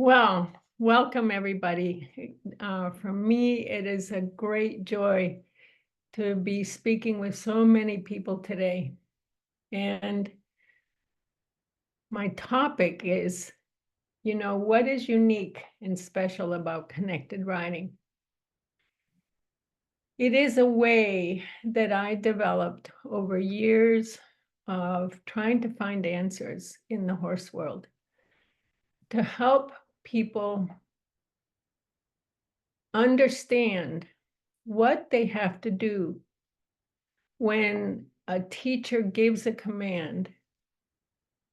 Well, welcome everybody. For me, it is a great joy to be speaking with so many people today. And my topic is, what is unique and special about connected riding? It is a way that I developed over years of trying to find answers in the horse world to help people understand what they have to do when a teacher gives a command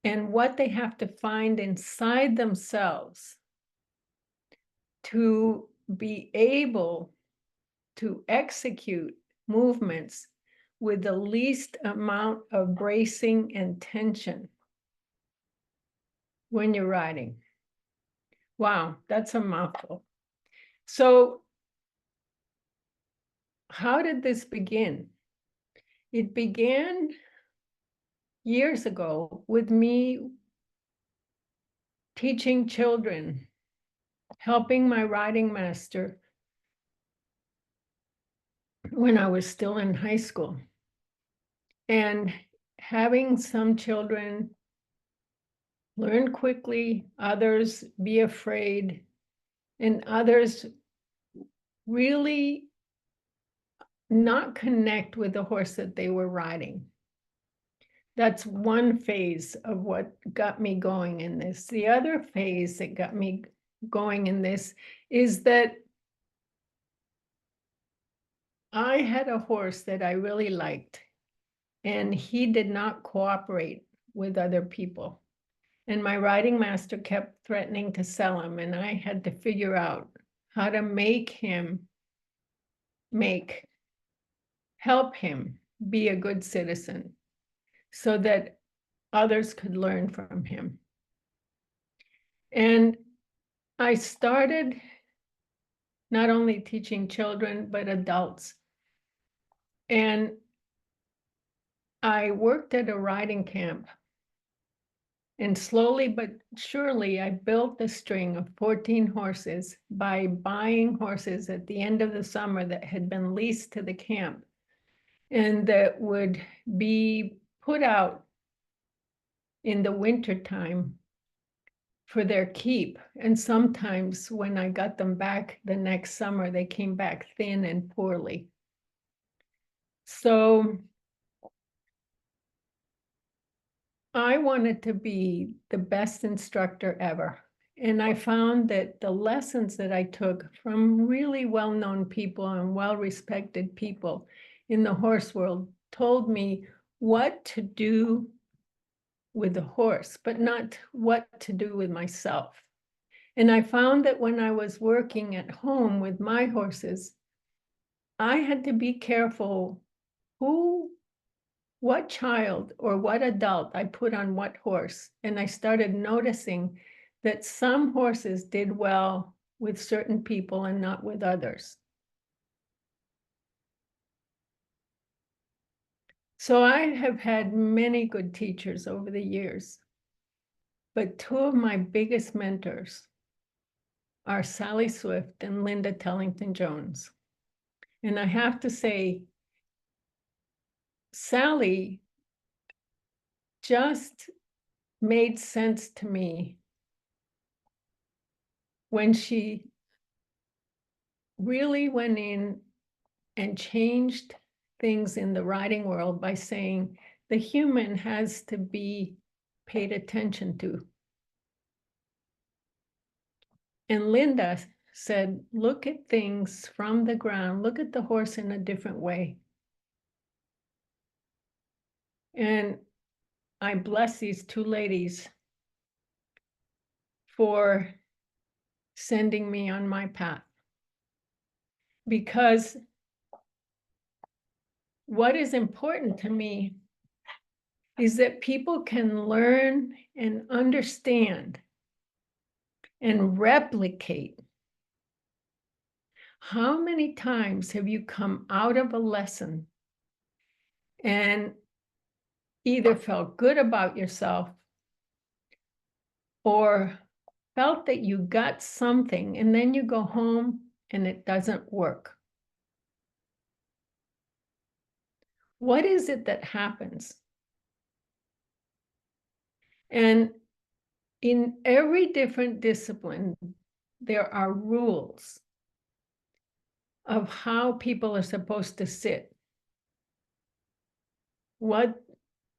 and what they have to find inside themselves to be able to execute movements with the least amount of bracing and tension when you're riding. Wow, that's a mouthful. So how did this begin? It began years ago with me teaching children, helping my riding master when I was still in high school, and having some children learn quickly, others be afraid, and others really not connect with the horse that they were riding. That's one phase of what got me going in this. The other phase that got me going in this is that I had a horse that I really liked, and he did not cooperate with other people. And my riding master kept threatening to sell him, and I had to figure out how to help him be a good citizen so that others could learn from him. And I started not only teaching children, but adults. And I worked at a riding camp. And slowly but surely, I built the string of 14 horses by buying horses at the end of the summer that had been leased to the camp and that would be put out in the wintertime for their keep. And sometimes when I got them back the next summer, they came back thin and poorly. So I wanted to be the best instructor ever. And I found that the lessons that I took from really well-known people and well-respected people in the horse world told me what to do with the horse, but not what to do with myself. And I found that when I was working at home with my horses, I had to be careful what child or what adult I put on what horse. And I started noticing that some horses did well with certain people and not with others. So I have had many good teachers over the years, but two of my biggest mentors are Sally Swift and Linda Tellington Jones. And I have to say, Sally just made sense to me when she really went in and changed things in the riding world by saying the human has to be paid attention to. And Linda said, look at things from the ground, look at the horse in a different way. And I bless these two ladies for sending me on my path. Because what is important to me is that people can learn and understand and replicate. How many times have you come out of a lesson and either felt good about yourself or felt that you got something, and then you go home and it doesn't work. What is it that happens? And in every different discipline, there are rules of how people are supposed to sit, what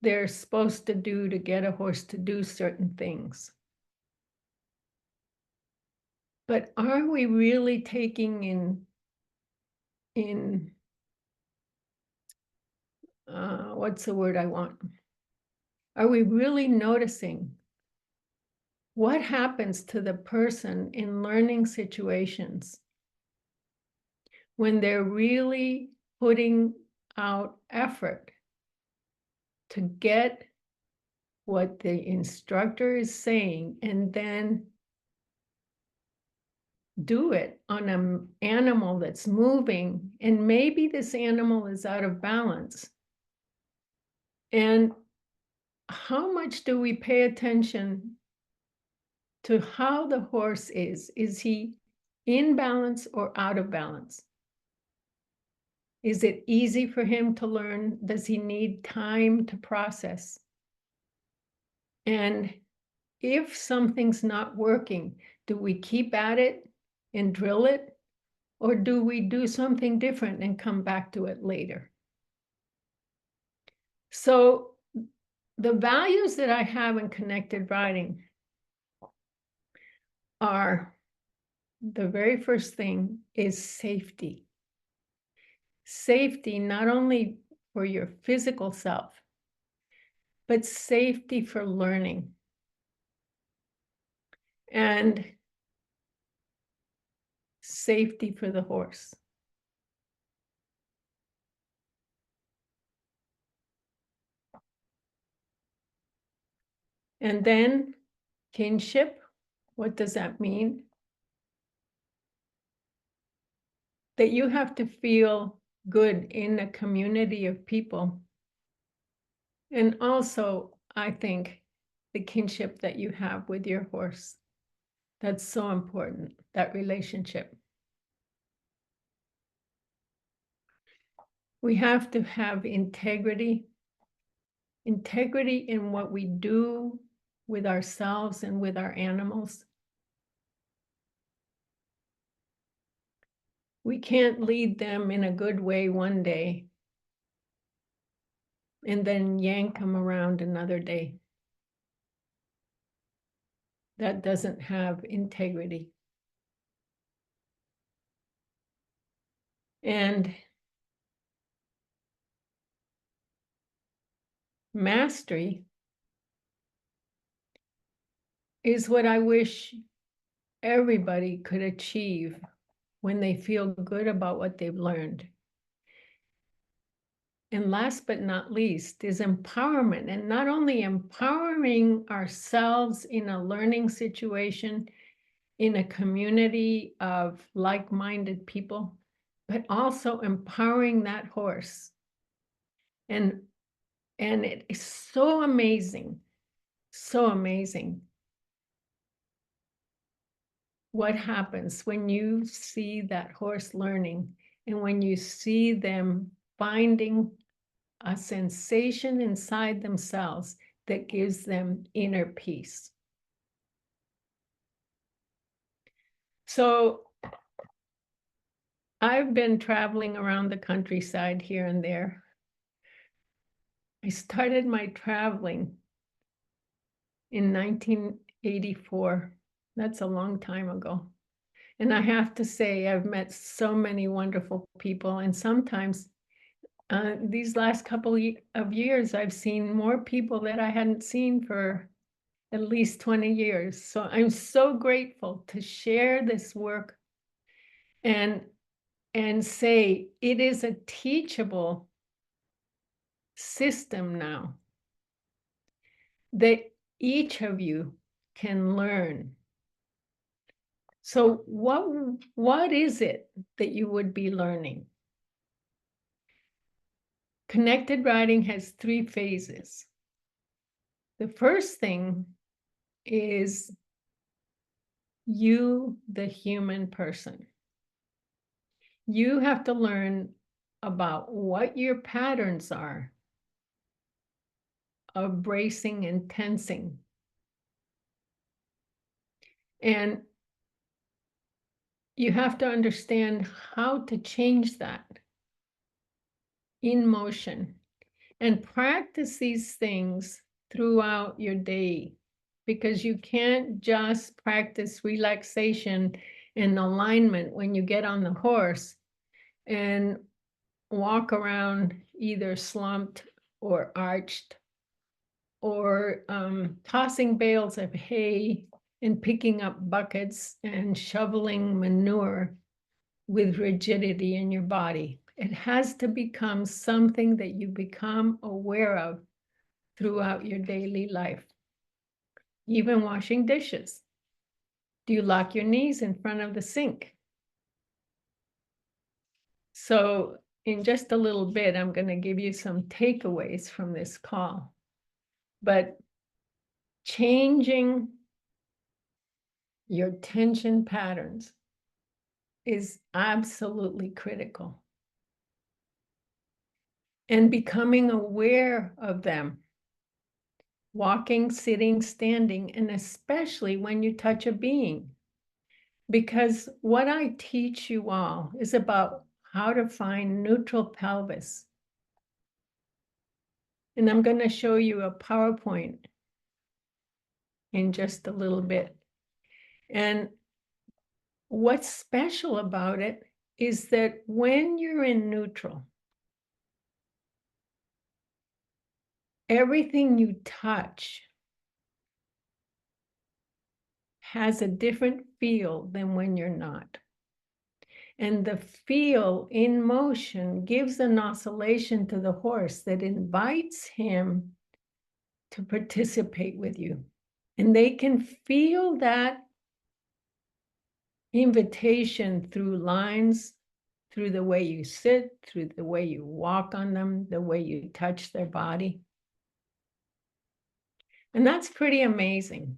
they're supposed to do to get a horse to do certain things. But are we really taking in what's the word I want? Are we really noticing what happens to the person in learning situations when they're really putting out effort to get what the instructor is saying and then do it on an animal that's moving, and maybe this animal is out of balance? And how much do we pay attention to how the horse is? Is he in balance or out of balance? Is it easy for him to learn? Does he need time to process? And if something's not working, do we keep at it and drill it? Or do we do something different and come back to it later? So the values that I have in connected riding are, the very first thing is safety. Safety not only for your physical self, but safety for learning. And safety for the horse. And then kinship, what does that mean? That you have to feel good in a community of people. And also, I think, the kinship that you have with your horse. That's so important, that relationship. We have to have integrity in what we do with ourselves and with our animals. We can't lead them in a good way one day and then yank them around another day. That doesn't have integrity. And mastery is what I wish everybody could achieve when they feel good about what they've learned. And last but not least is empowerment, and not only empowering ourselves in a learning situation, in a community of like-minded people, but also empowering that horse. And it is so amazing what happens when you see that horse learning, and when you see them finding a sensation inside themselves that gives them inner peace. So I've been traveling around the countryside here and there. I started my traveling in 1984. That's a long time ago. And I have to say, I've met so many wonderful people. And sometimes these last couple of years, I've seen more people that I hadn't seen for at least 20 years. So I'm so grateful to share this work and say it is a teachable system now that each of you can learn. So what is it that you would be learning? Connected riding has 3 phases. The first thing is you, the human person. You have to learn about what your patterns are of bracing and tensing. And you have to understand how to change that in motion and practice these things throughout your day, because you can't just practice relaxation and alignment when you get on the horse and walk around either slumped or arched or tossing bales of hay and picking up buckets and shoveling manure with rigidity in your body. It has to become something that you become aware of throughout your daily life. Even washing dishes. Do you lock your knees in front of the sink? So in just a little bit, I'm going to give you some takeaways from this call. But changing your tension patterns is absolutely critical. And becoming aware of them, walking, sitting, standing, and especially when you touch a being. Because what I teach you all is about how to find neutral pelvis. And I'm going to show you a PowerPoint in just a little bit. And what's special about it is that when you're in neutral, everything you touch has a different feel than when you're not. And the feel in motion gives an oscillation to the horse that invites him to participate with you. And they can feel that invitation through lines, through the way you sit, through the way you walk on them, the way you touch their body. And that's pretty amazing.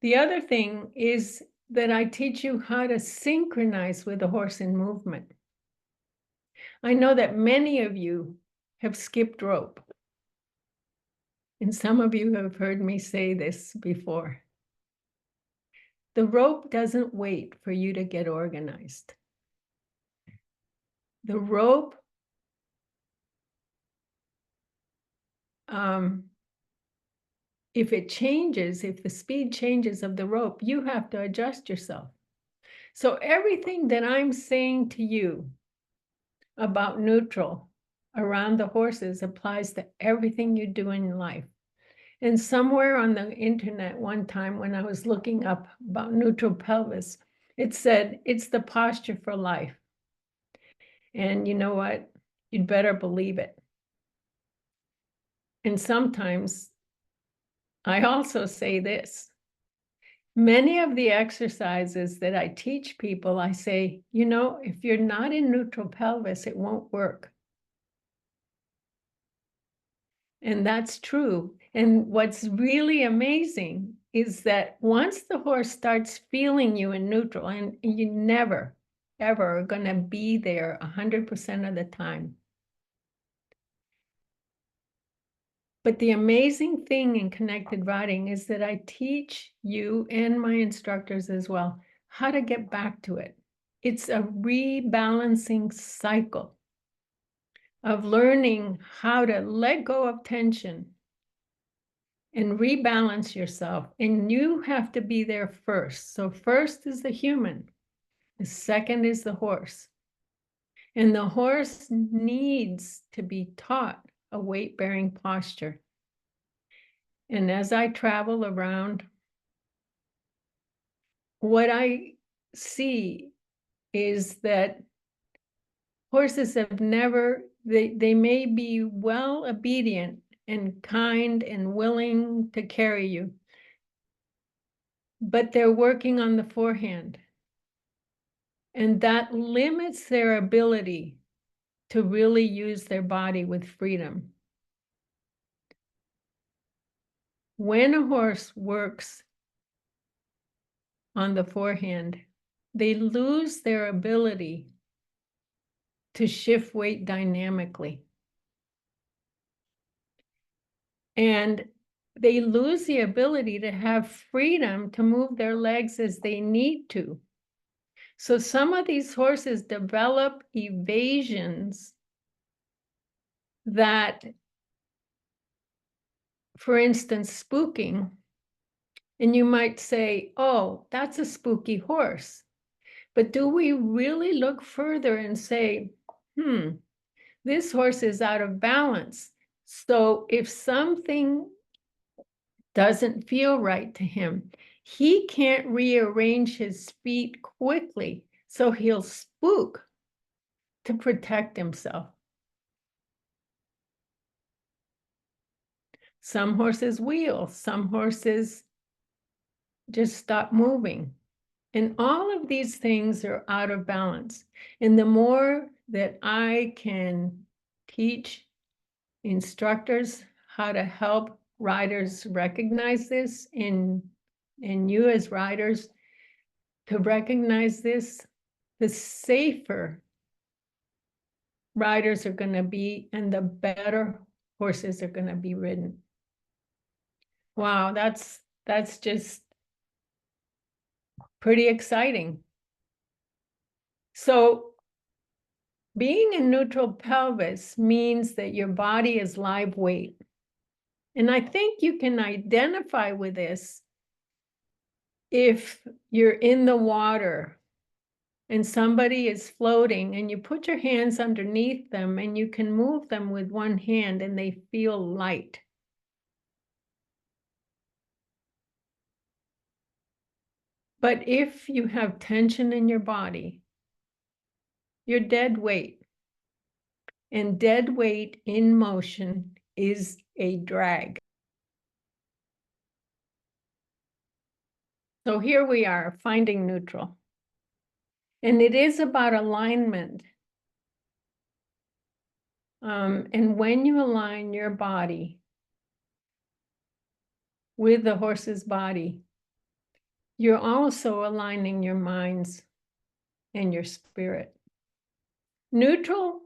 The other thing is that I teach you how to synchronize with the horse in movement. I know that many of you have skipped rope. And some of you have heard me say this before. The rope doesn't wait for you to get organized. The rope if it changes, if the speed changes of the rope, you have to adjust yourself. So everything that I'm saying to you about neutral around the horses applies to everything you do in life. And somewhere on the internet one time when I was looking up about neutral pelvis, it said, it's the posture for life. And you know what? You'd better believe it. And sometimes I also say this. Many of the exercises that I teach people, I say, you know, if you're not in neutral pelvis, it won't work. And that's true. And what's really amazing is that once the horse starts feeling you in neutral, and you never, ever are going to be there 100% of the time. But the amazing thing in connected riding is that I teach you and my instructors as well how to get back to it. It's a rebalancing cycle of learning how to let go of tension and rebalance yourself. And you have to be there first. So first is the human. The second is the horse. And the horse needs to be taught a weight-bearing posture. And as I travel around, what I see is that horses have never, they may be well obedient and kind and willing to carry you, but they're working on the forehand. And that limits their ability to really use their body with freedom. when a horse works on the forehand, they lose their ability to shift weight dynamically. And they lose the ability to have freedom to move their legs as they need to. So some of these horses develop evasions that, for instance, spooking, and you might say, oh, that's a spooky horse. But do we really look further and say, this horse is out of balance? So if something doesn't feel right to him, he can't rearrange his feet quickly, so he'll spook to protect himself. Some horses wheel, some horses just stop moving. And all of these things are out of balance. And the more that I can teach instructors how to help riders recognize this, and you as riders to recognize this, the safer riders are going to be and the better horses are going to be ridden. Wow, that's just pretty exciting. So being in neutral pelvis means that your body is live weight. And I think you can identify with this if you're in the water and somebody is floating and you put your hands underneath them and you can move them with one hand and they feel light. But if you have tension in your body, you're dead weight. And dead weight in motion is a drag. So here we are, finding neutral. And it is about alignment. And when you align your body with the horse's body, you're also aligning your minds and your spirit. Neutral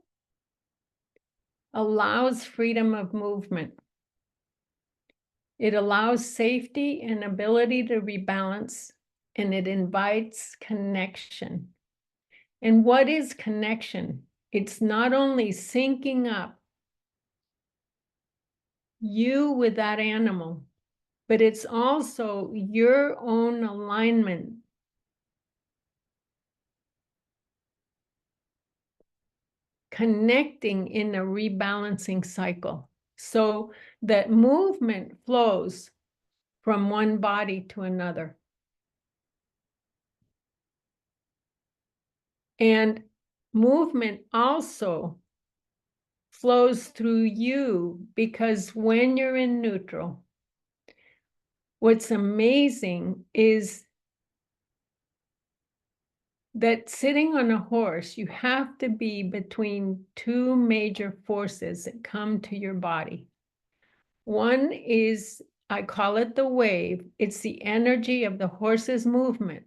allows freedom of movement. It allows safety and ability to rebalance, and it invites connection. And what is connection? It's not only syncing up you with that animal, but it's also your own alignment. Connecting in a rebalancing cycle so that movement flows from one body to another. And movement also flows through you, because when you're in neutral, what's amazing is that sitting on a horse, you have to be between two major forces that come to your body. One is, I call it the wave. It's the energy of the horse's movement.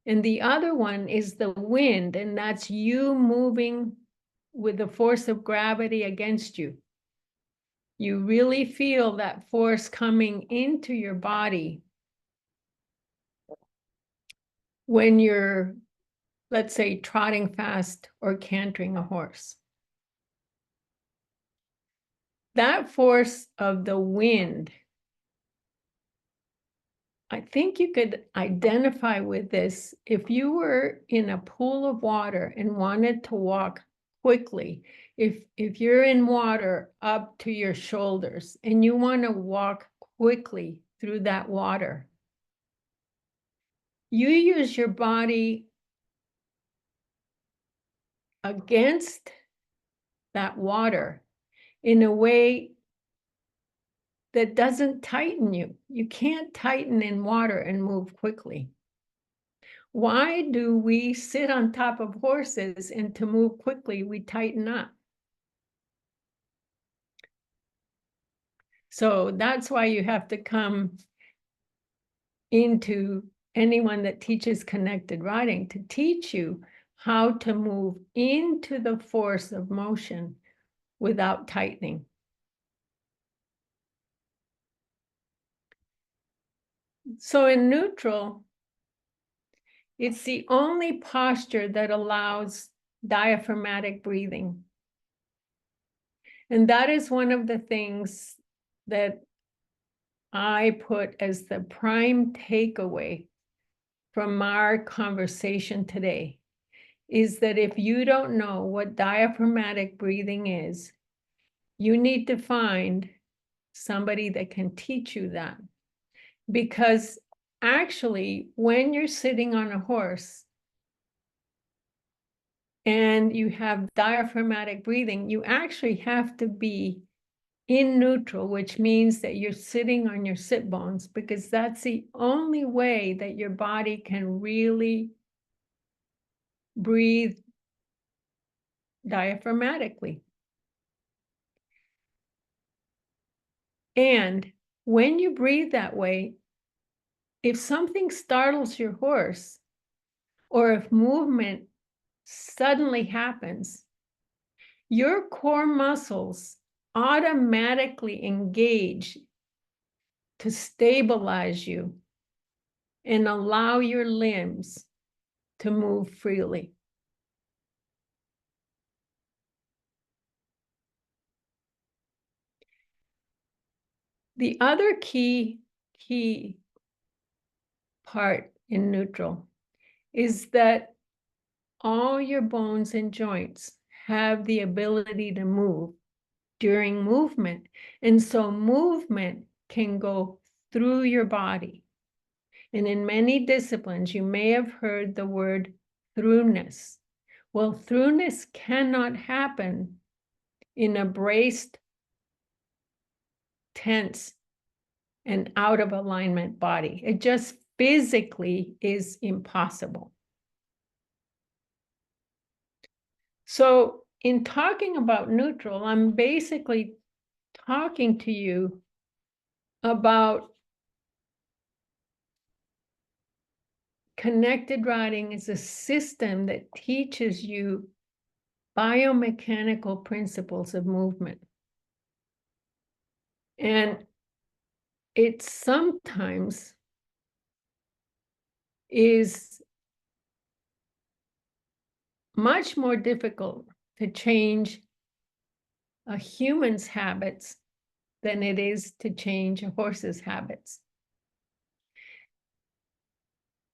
And the other one is the wind, and that's you moving with the force of gravity against you. You really feel that force coming into your body when you're, let's say, trotting fast or cantering a horse. That force of the wind, I think you could identify with this if you were in a pool of water and wanted to walk quickly. If you're in water up to your shoulders and you want to walk quickly through that water, you use your body against that water in a way that doesn't tighten you. You can't tighten in water and move quickly. Why do we sit on top of horses and to move quickly, we tighten up? So that's why you have to come into anyone that teaches connected riding to teach you how to move into the force of motion without tightening. So in neutral, it's the only posture that allows diaphragmatic breathing. And that is one of the things that I put as the prime takeaway from our conversation today, is that if you don't know what diaphragmatic breathing is, you need to find somebody that can teach you that. Because actually, when you're sitting on a horse and you have diaphragmatic breathing, you actually have to be in neutral, which means that you're sitting on your sit bones, because that's the only way that your body can really breathe diaphragmatically. And when you breathe that way, if something startles your horse, or if movement suddenly happens, your core muscles automatically engage to stabilize you and allow your limbs to move freely. The other key part in neutral is that all your bones and joints have the ability to move during movement. And so movement can go through your body. And in many disciplines, you may have heard the word throughness. Well, throughness cannot happen in a braced, tense, and out of alignment body. It just physically is impossible. So in talking about neutral, I'm basically talking to you about connected riding is a system that teaches you biomechanical principles of movement. And it sometimes is much more difficult to change a human's habits than it is to change a horse's habits.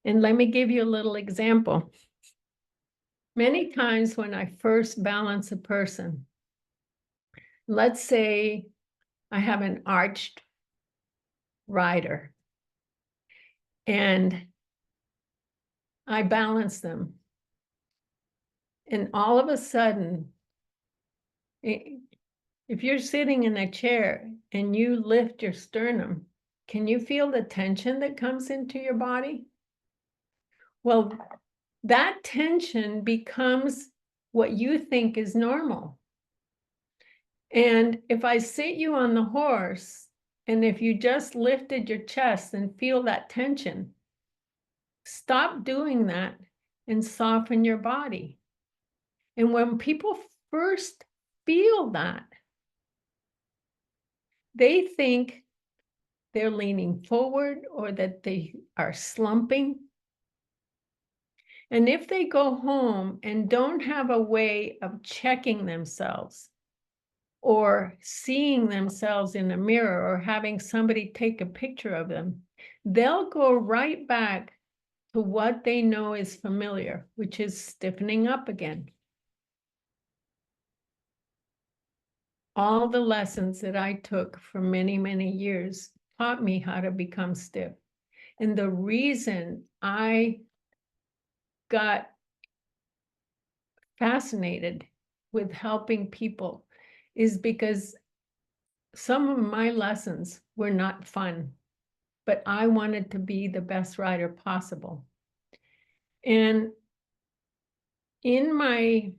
And let me give you a little example. Many times when I first balance a person, let's say I have an arched rider and I balance them. And all of a sudden, if you're sitting in a chair and you lift your sternum, can you feel the tension that comes into your body? Well, that tension becomes what you think is normal. And if I sit you on the horse, and if you just lifted your chest and feel that tension, stop doing that and soften your body. And when people first feel that, they think they're leaning forward or that they are slumping. And if they go home and don't have a way of checking themselves or seeing themselves in a mirror or having somebody take a picture of them, they'll go right back to what they know is familiar, which is stiffening up again. All the lessons that I took for many, many years taught me how to become stiff. And the reason I got fascinated with helping people is because some of my lessons were not fun, but I wanted to be the best rider possible. And in my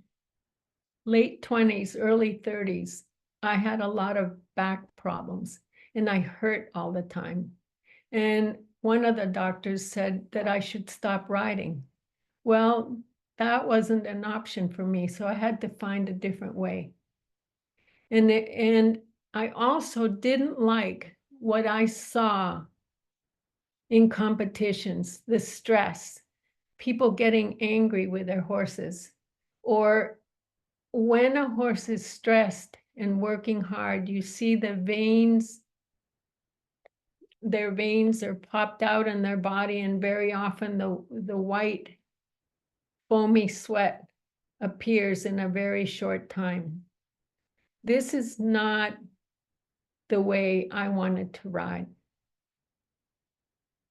late 20s, early 30s, I had a lot of back problems. and I hurt all the time. And one of the doctors said that I should stop riding. Well, that wasn't an option for me, so I had to find a different way. And I also didn't like what I saw in competitions, the stress, people getting angry with their horses, or when a horse is stressed and working hard, you see the veins, their veins are popped out in their body, and very often the white foamy sweat appears in a very short time. This is not the way I wanted to ride.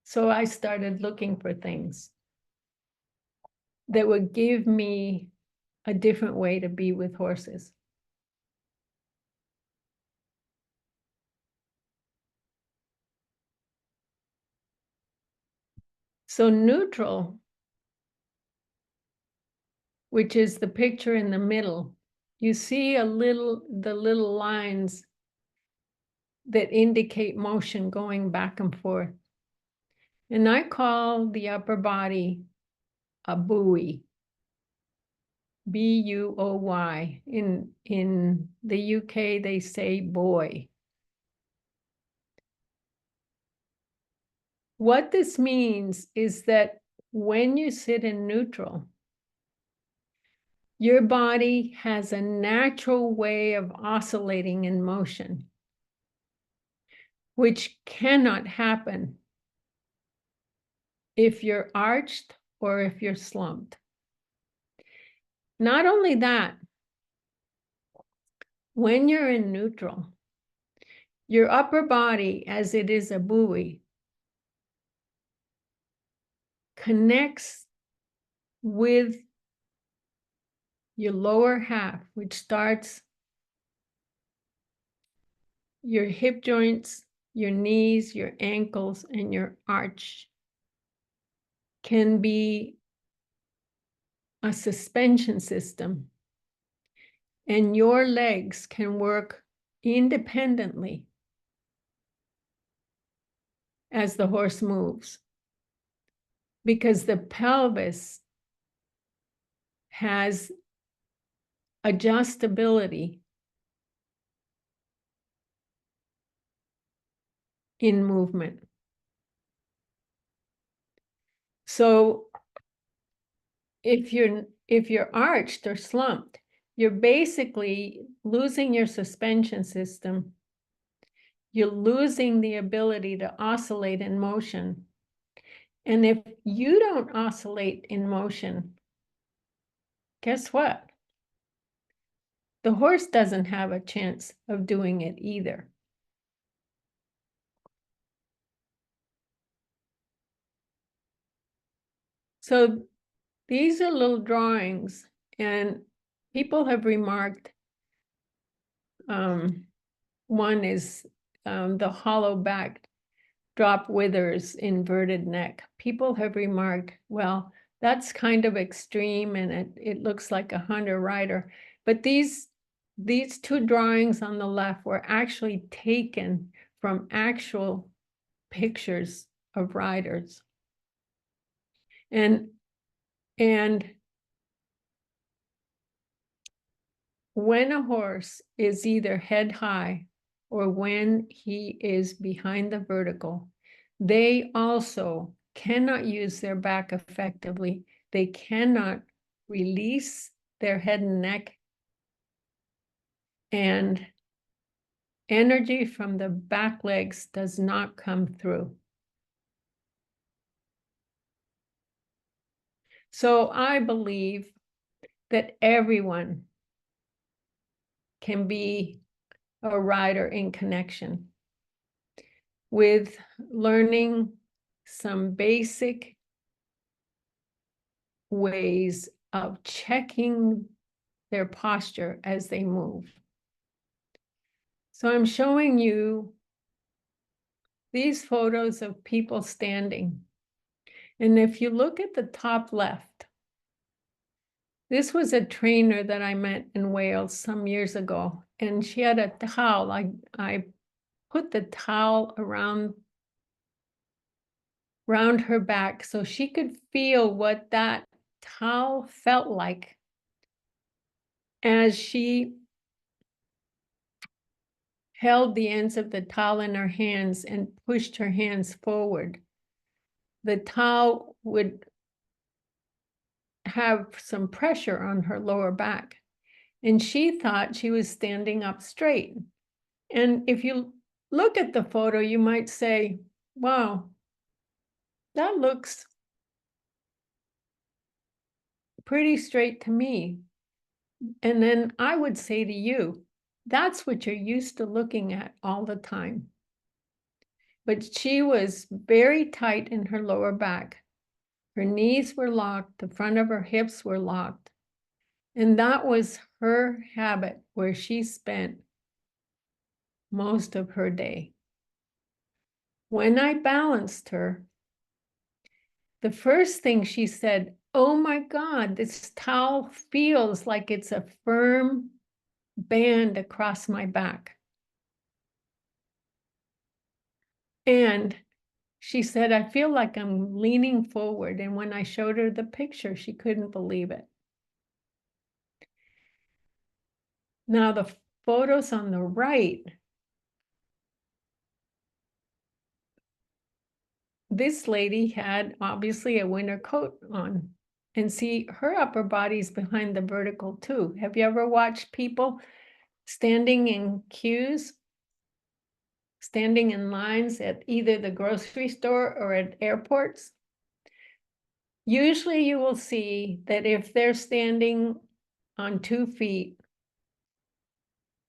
So I started looking for things that would give me a different way to be with horses. So neutral, which is the picture in the middle, you see the little lines that indicate motion going back and forth. And I call the upper body a buoy, B-U-O-Y. In the UK, they say boy. What this means is that when you sit in neutral, your body has a natural way of oscillating in motion, which cannot happen if you're arched or if you're slumped. Not only that, when you're in neutral, your upper body, as it is a buoy, connects with your lower half, which starts your hip joints, your knees, your ankles, and your arch can be a suspension system, and your legs can work independently as the horse moves, because the pelvis has adjustability in movement. So if you're arched or slumped, you're basically losing your suspension system. You're losing the ability to oscillate in motion. And if you don't oscillate in motion, guess what? The horse doesn't have a chance of doing it either. So these are little drawings, and people have remarked, one is the hollow back drop withers, inverted neck. People have remarked, well, that's kind of extreme, and it looks like a hunter rider. But these two drawings on the left were actually taken from actual pictures of riders. And when a horse is either head high or when he is behind the vertical, they also cannot use their back effectively. They cannot release their head and neck, and energy from the back legs does not come through. So I believe that everyone can be a rider in connection with learning some basic ways of checking their posture as they move. So I'm showing you these photos of people standing. And if you look at the top left, this was a trainer that I met in Wales some years ago, and she had a towel. I put the towel around her back so she could feel what that towel felt like as she held the ends of the towel in her hands and pushed her hands forward. The towel would have some pressure on her lower back, and she thought she was standing up straight. And if you look at the photo, you might say, wow, that looks pretty straight to me. And then I would say to you, that's what you're used to looking at all the time. But she was very tight in her lower back. Her knees were locked, the front of her hips were locked. And that was her habit where she spent most of her day. When I balanced her, the first thing she said, oh my God, this towel feels like it's a firm band across my back. And she said, I feel like I'm leaning forward. And when I showed her the picture, she couldn't believe it. Now, the photos on the right, this lady had obviously a winter coat on. And see, her upper body's behind the vertical too. Have you ever watched people standing in queues, standing in lines at either the grocery store or at airports? Usually you will see that if they're standing on 2 feet,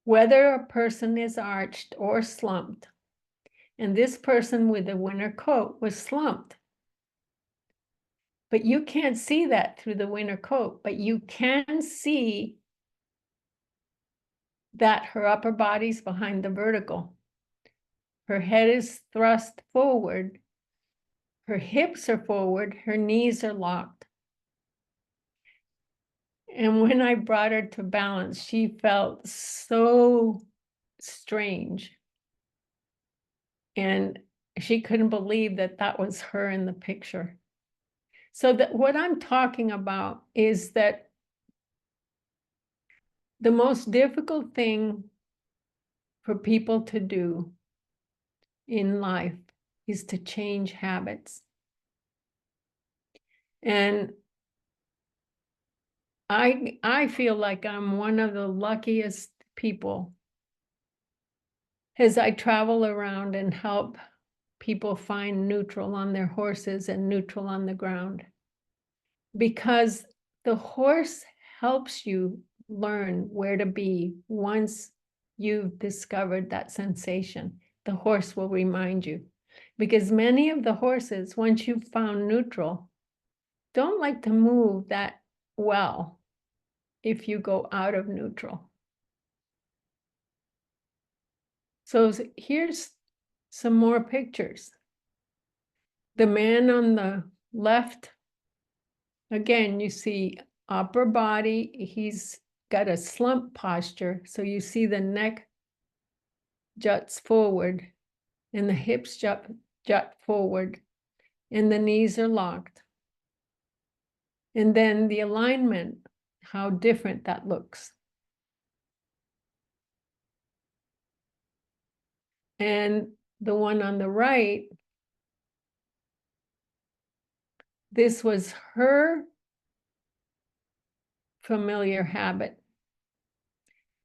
whether a person is arched or slumped, and this person with the winter coat was slumped. But you can't see that through the winter coat, but you can see that her upper body's behind the vertical. Her head is thrust forward, her hips are forward, her knees are locked. And when I brought her to balance, she felt so strange. And she couldn't believe that that was her in the picture. So that what I'm talking about is that the most difficult thing for people to do in life is to change habits. And I feel like I'm one of the luckiest people as I travel around and help people find neutral on their horses and neutral on the ground. Because the horse helps you learn where to be once you've discovered that sensation. The horse will remind you. Because many of the horses, once you've found neutral, don't like to move that well if you go out of neutral. So here's some more pictures. The man on the left, again, you see upper body, he's got a slump posture. So you see the neck juts forward and the hips jut forward and the knees are locked. And then the alignment, how different that looks. And the one on the right, this was her familiar habit.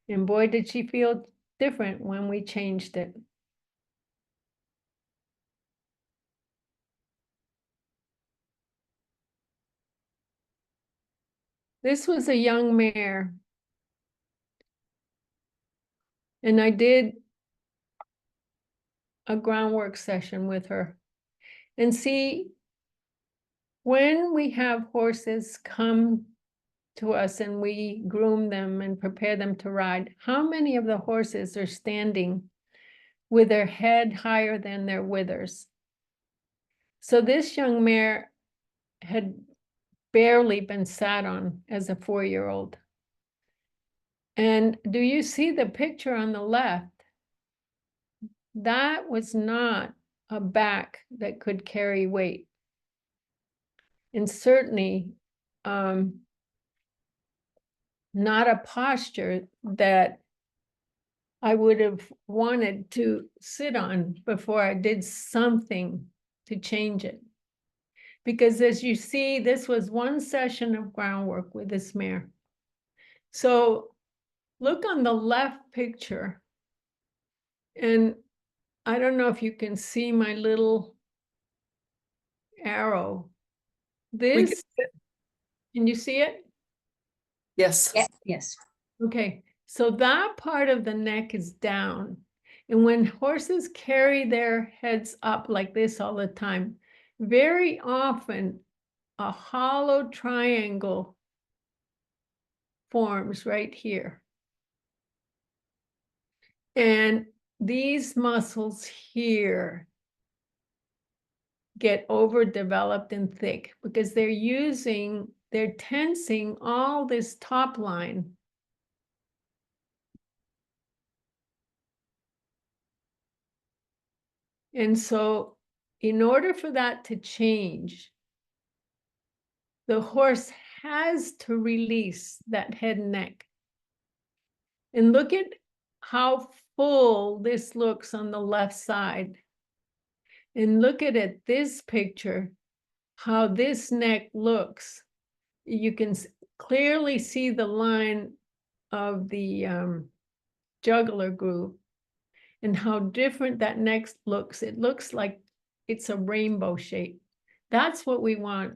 And boy, did she feel different when we changed it. This was a young mare. And I did a groundwork session with her. And see, when we have horses come to us and we groom them and prepare them to ride, how many of the horses are standing with their head higher than their withers? So this young mare had barely been sat on as a 4-year-old. And do you see the picture on the left? that was not a back that could carry weight. And certainly not a posture that I would have wanted to sit on before I did something to change it. Because as you see, this was one session of groundwork with this mare. So look on the left picture, and I don't know if you can see my little arrow. This, can you see it? Yes. Yes. Okay, so that part of the neck is down. And when horses carry their heads up like this all the time, very often a hollow triangle forms right here. And these muscles here get overdeveloped and thick because they're tensing all this top line. And so in order for that to change, the horse has to release that head and neck. And look at how full this looks on the left side. And look at it, this picture, how this neck looks. You can clearly see the line of the jugular groove and how different that neck looks. It looks like it's a rainbow shape. That's what we want.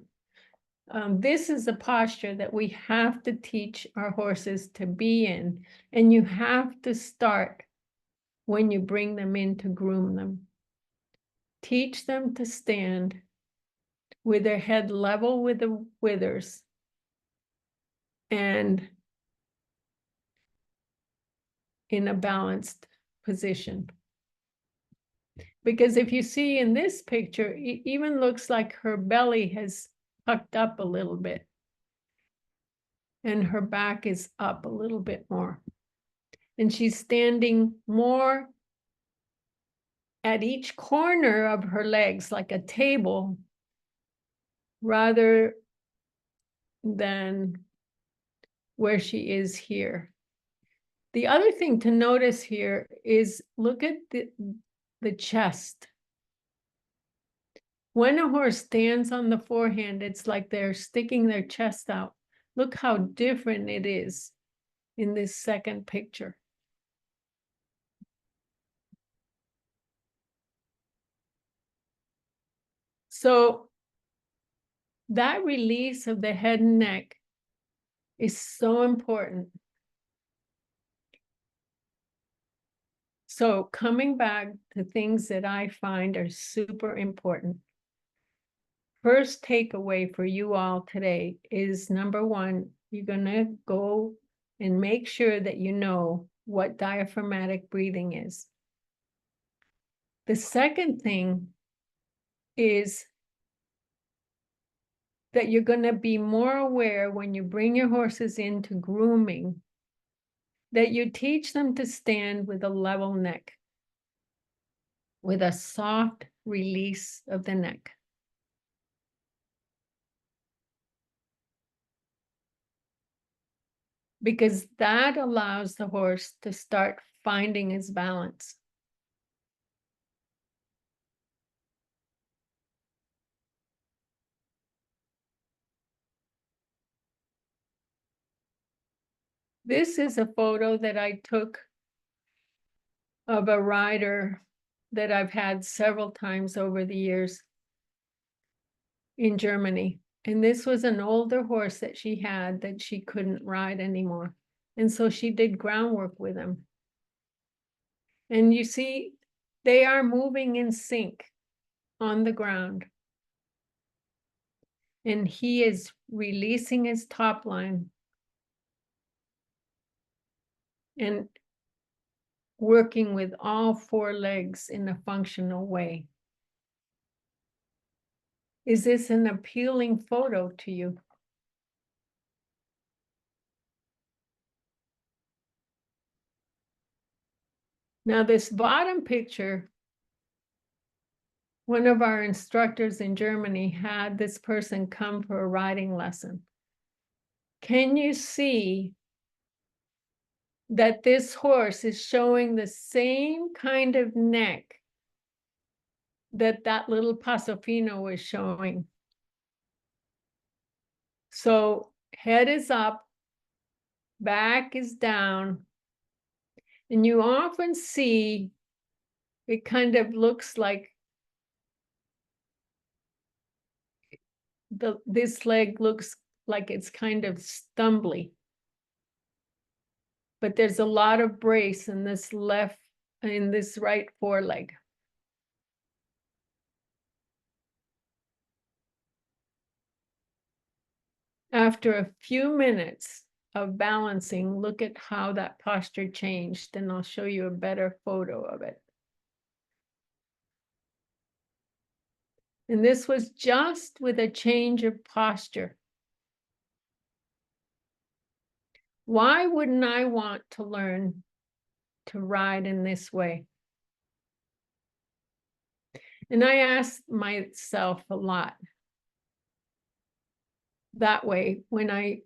This is a posture that we have to teach our horses to be in, and you have to start when you bring them in to groom them. Teach them to stand with their head level with the withers and in a balanced position. Because if you see in this picture, it even looks like her belly has tucked up a little bit and her back is up a little bit more. And she's standing more at each corner of her legs like a table rather than where she is here. The other thing to notice here is look at the chest. When a horse stands on the forehand, it's like they're sticking their chest out. Look how different it is in this second picture. So that release of the head and neck is so important. So coming back to things that I find are super important. First takeaway for you all today is number one, you're going to go and make sure that you know what diaphragmatic breathing is. The second thing is that you're going to be more aware when you bring your horses into grooming that you teach them to stand with a level neck, with a soft release of the neck. Because that allows the horse to start finding his balance. This is a photo that I took of a rider that I've had several times over the years in Germany. And this was an older horse that she had that she couldn't ride anymore. And so she did groundwork with him. And you see, they are moving in sync on the ground. And he is releasing his top line and working with all four legs in a functional way. Is this an appealing photo to you? Now, this bottom picture one of our instructors in Germany had this person come for a riding lesson. Can you see that this horse is showing the same kind of neck that that little Pasofino was showing? So head is up, back is down, and you often see it kind of looks like this leg looks like it's kind of stumbly. But there's a lot of brace in this right foreleg. After a few minutes of balancing, look at how that posture changed, and I'll show you a better photo of it. And this was just with a change of posture. Why wouldn't I want to learn to ride in this way? And I asked myself a lot that way when I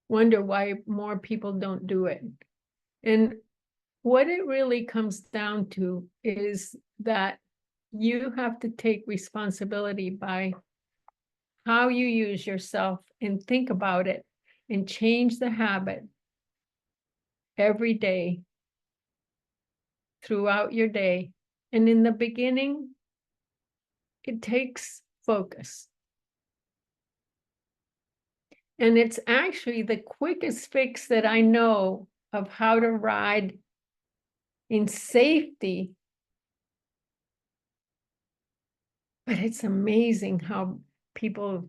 wonder why more people don't do it. And what it really comes down to is that you have to take responsibility by how you use yourself and think about it and change the habit every day throughout your day. And in the beginning, it takes focus. And it's actually the quickest fix that I know of how to ride in safety. But it's amazing how people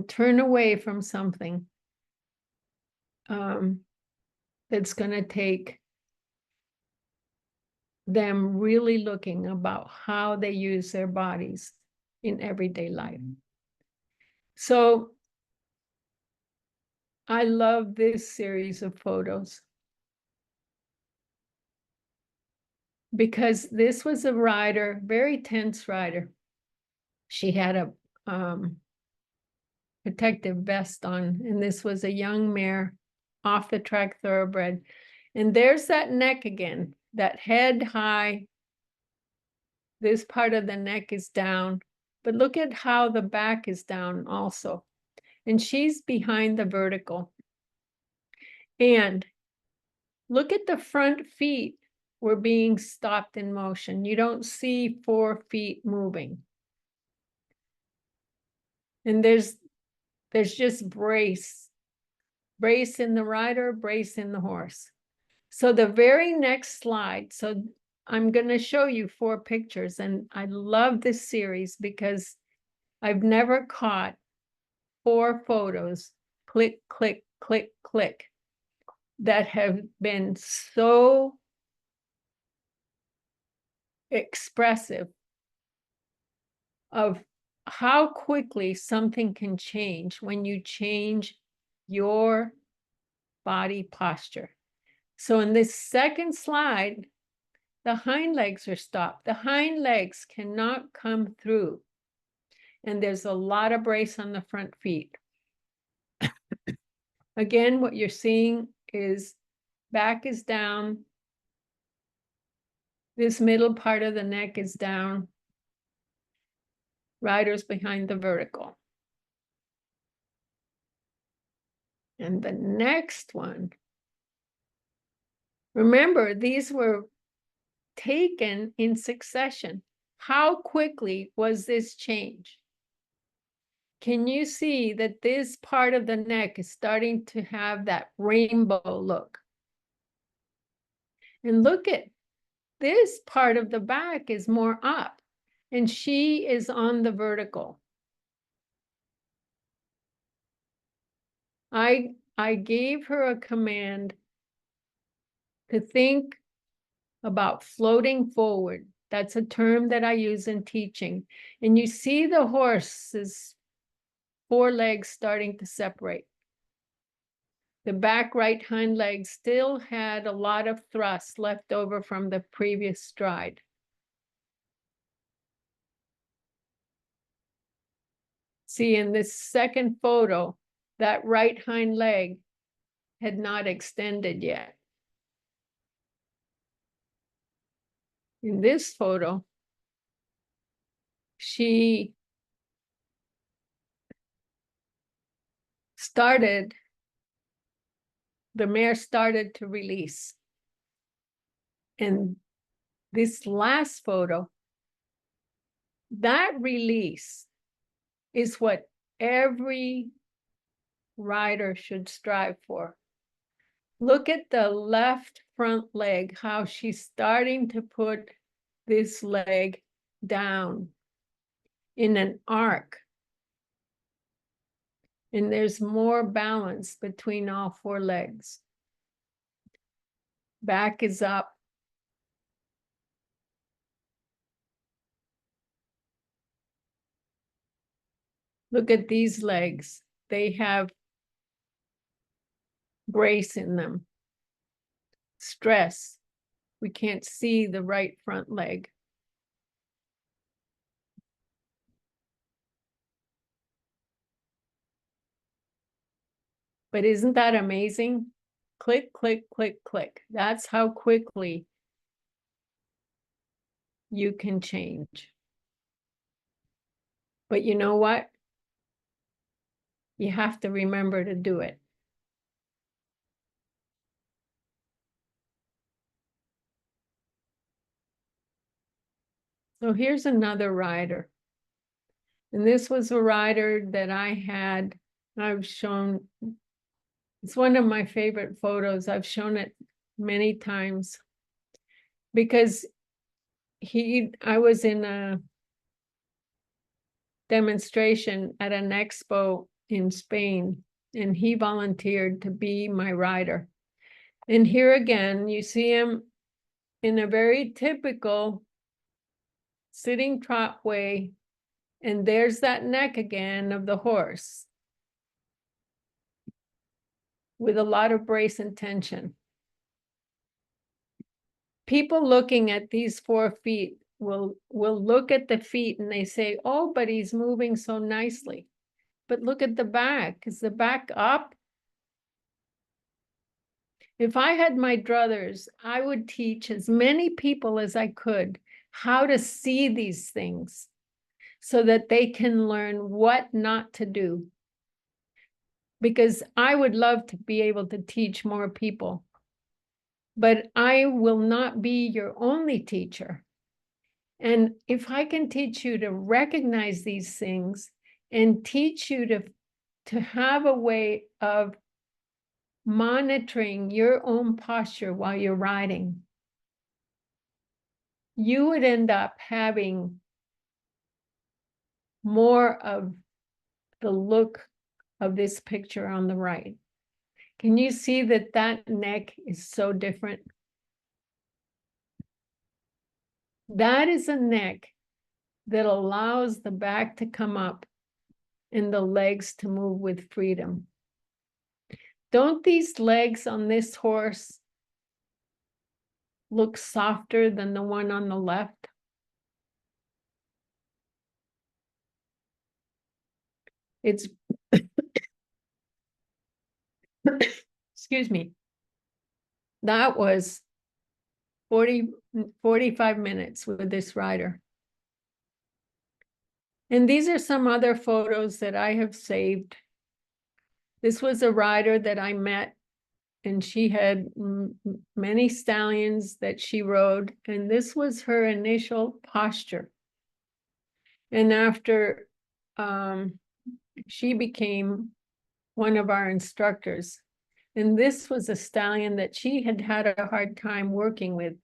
turn away from something that's going to take them really looking about how they use their bodies in everyday life. So I love this series of photos because this was a rider, very tense rider. She had a protective vest on, and this was a young mare off the track thoroughbred. And there's that neck again, that head high. This part of the neck is down, but look at how the back is down also. And she's behind the vertical. And look at the front feet were being stopped in motion. You don't see 4 feet moving. And there's just brace in the rider, brace in the horse. So the very next slide, so I'm going to show you 4 pictures, and I love this series because I've never caught 4 photos, click, click, click, click, that have been so expressive of how quickly something can change when you change your body posture. So in this second slide, the hind legs are stopped. The hind legs cannot come through. And there's a lot of brace on the front feet. Again, what you're seeing is back is down. This middle part of the neck is down. Rider's behind the vertical. And the next one, remember, these were taken in succession. How quickly was this change? Can you see that this part of the neck is starting to have that rainbow look? And look at this part of the back is more up, and she is on the vertical. I gave her a command to think about floating forward. That's a term that I use in teaching. And you see the horse's 4 legs starting to separate. The back right hind leg still had a lot of thrust left over from the previous stride. See, in this second photo, that right hind leg had not extended yet. In this photo, the mare started to release. And this last photo, that release is what every rider should strive for. Look at the left front leg, how she's starting to put this leg down in an arc. And there's more balance between all four legs. Back is up. Look at these legs. They have brace in them. Stress. We can't see the right front leg. But isn't that amazing? Click, click, click, click. That's how quickly you can change. But you know what? You have to remember to do it. So here's another rider. And this was a rider that I've shown. It's one of my favorite photos. I've shown it many times because I was in a demonstration at an expo in Spain, and he volunteered to be my rider. And here again, you see him in a very typical sitting trot way, and there's that neck again of the horse with a lot of brace and tension. People looking at these 4 feet will look at the feet and they say, oh, but he's moving so nicely. But look at the back. Is the back up? If I had my druthers, I would teach as many people as I could how to see these things so that they can learn what not to do. Because I would love to be able to teach more people, but I will not be your only teacher. And if I can teach you to recognize these things and teach you to have a way of monitoring your own posture while you're riding, you would end up having more of the look of this picture on the right. Can you see that that neck is so different? That is a neck that allows the back to come up and the legs to move with freedom. Don't these legs on this horse look softer than the one on the left? It's, excuse me, that was 45 minutes with this rider. And these are some other photos that I have saved. This was a rider that I met, and she had many stallions that she rode, and this was her initial posture. And after she became one of our instructors, and this was a stallion that she had had a hard time working with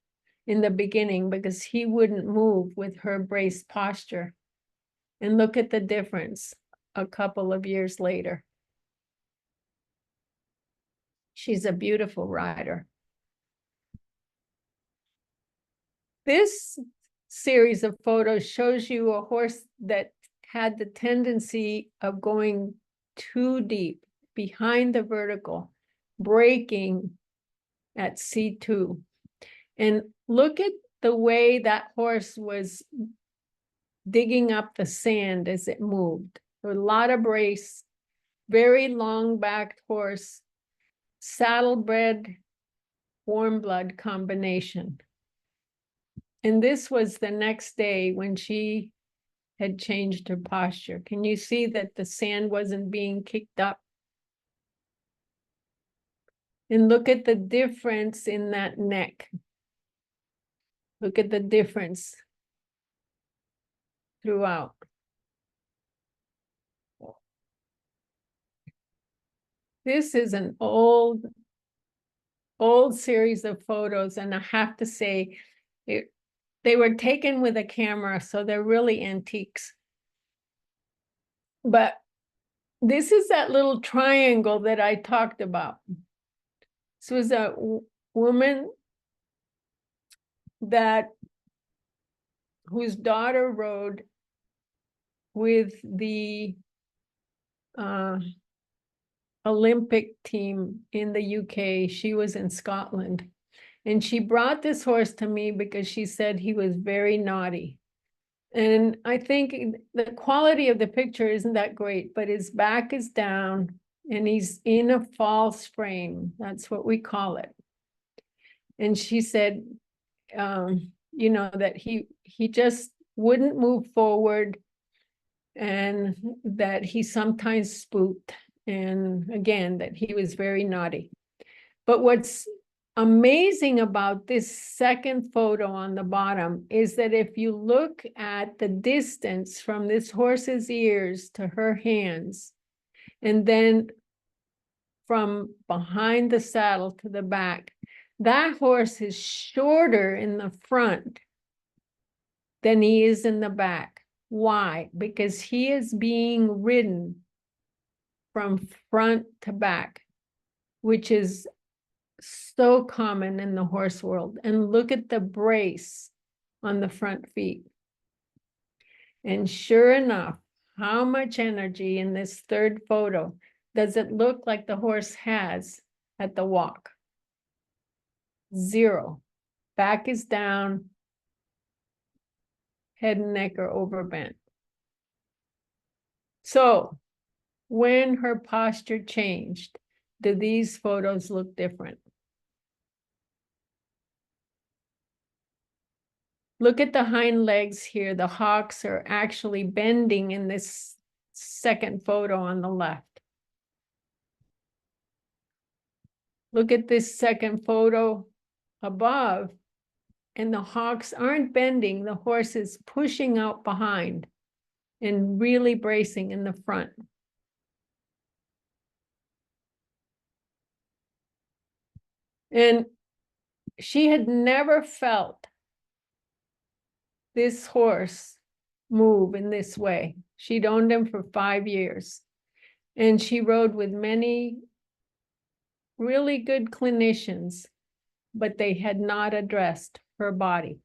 in the beginning because he wouldn't move with her braced posture. And look at the difference a couple of years later. She's a beautiful rider. This series of photos shows you a horse that had the tendency of going too deep behind the vertical. breaking at C2. And look at the way that horse was digging up the sand as it moved. A lot of brace, very long-backed horse, saddlebred, warm blood combination. And this was the next day when she had changed her posture. Can you see that the sand wasn't being kicked up? And look at the difference in that neck. Look at the difference throughout. This is an old series of photos, and I have to say, they were taken with a camera, so they're really antiques. But this is that little triangle that I talked about. This was a woman whose daughter rode with the Olympic team in the UK. She was in Scotland. And she brought this horse to me because she said he was very naughty. And I think the quality of the picture isn't that great, but his back is down and he's in a false frame. That's what we call it. And she said, that he just wouldn't move forward and that he sometimes spooked. And again, that he was very naughty. But what's amazing about this second photo on the bottom is that if you look at the distance from this horse's ears to her hands, and then from behind the saddle to the back, that horse is shorter in the front than he is in the back. Why? Because he is being ridden from front to back, which is so common in the horse world. And look at the brace on the front feet. And sure enough, how much energy in this third photo does it look like the horse has at the walk? Zero. Back is down, head and neck are overbent. So when her posture changed, do these photos look different? Look at the hind legs here. The hocks are actually bending in this second photo on the left. Look at this second photo above, and the hocks aren't bending. The horse is pushing out behind and really bracing in the front. And she had never felt this horse move in this way. She'd owned him for 5 years. And she rode with many really good clinicians, but they had not addressed her body.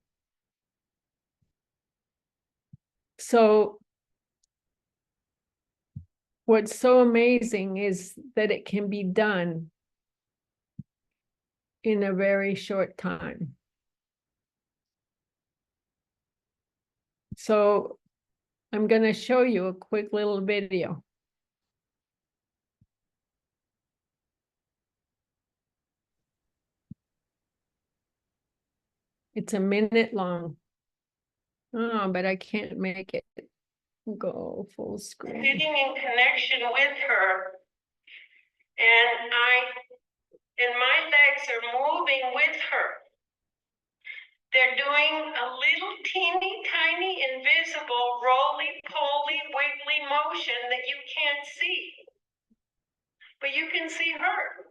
So what's so amazing is that it can be done in a very short time. So I'm going to show you a quick little video. It's a minute long. Oh, but I can't make it go full screen. Sitting in connection with her, and my legs are moving with her. They're doing a little teeny tiny invisible roly-poly wiggly motion that you can't see. But you can see her.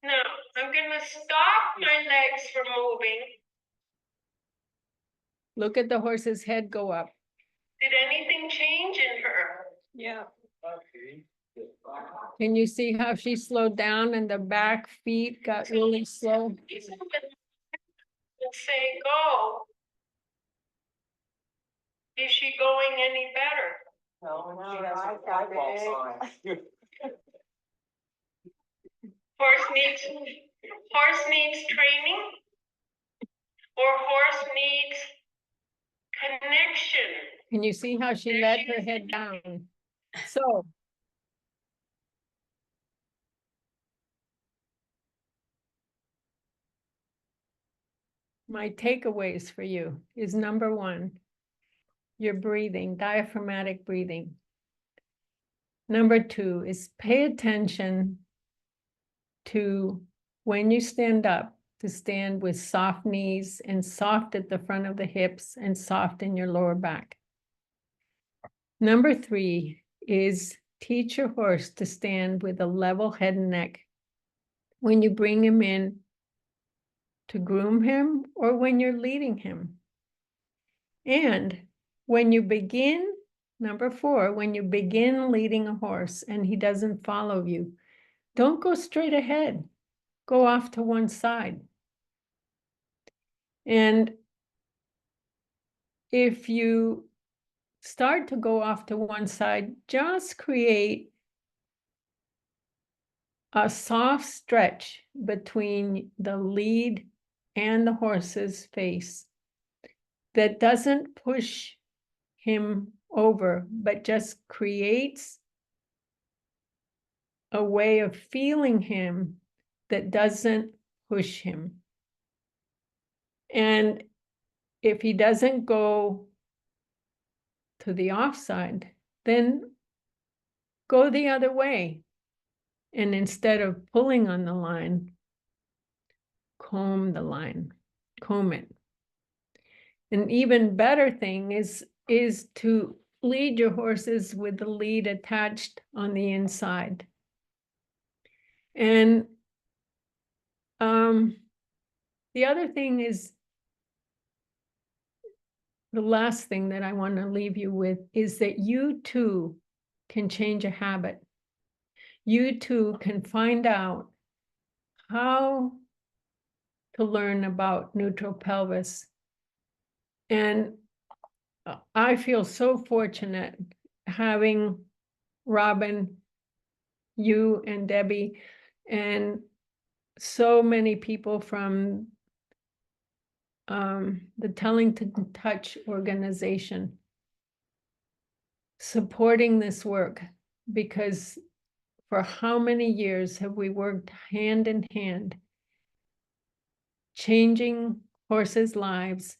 Now, I'm going to stop my legs from moving. Look at the horse's head go up. Did anything change in her? Yeah. Can you see how she slowed down and the back feet got really slow? And say go. Is she going any better? No, I got it. Horse needs training, or horse needs connection. Can you see how she let her head down? So. My takeaways for you is number one, your breathing, diaphragmatic breathing. Number two is pay attention to when you stand up, to stand with soft knees and soft at the front of the hips and soft in your lower back. Number three is teach your horse to stand with a level head and neck when you bring him in to groom him or when you're leading him. And when you begin, number four, when you begin leading a horse and he doesn't follow you, don't go straight ahead. Go off to one side. And if you start to go off to one side, just create a soft stretch between the lead and the horse's face that doesn't push him over, but just creates a way of feeling him that doesn't push him. And if he doesn't go to the offside, then go the other way. And instead of pulling on the line, comb the line, comb it. An even better thing is to lead your horses with the lead attached on the inside. And the other thing is, the last thing that I want to leave you with is that you too can change a habit. You too can find out how to learn about neutral pelvis. And I feel so fortunate having Robin, you and Debbie, and so many people from the Telling to Touch organization supporting this work, because for how many years have we worked hand in hand, changing horses' lives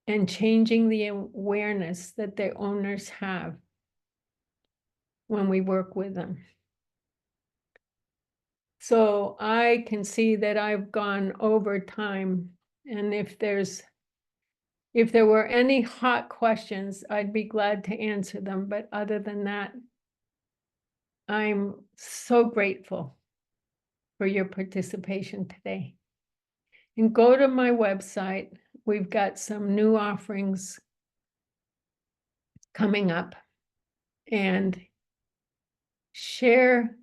and changing the awareness that their owners have when we work with them. So I can see that I've gone over time, and if there were any hot questions, I'd be glad to answer them. But other than that, I'm so grateful for your participation today. And go to my website. We've got some new offerings coming up, and share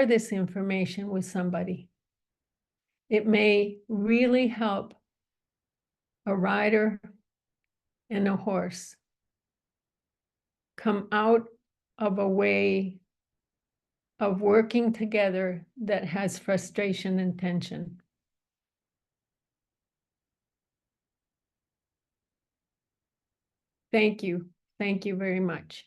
this information with somebody. It may really help a rider and a horse come out of a way of working together that has frustration and tension. Thank you. Thank you very much.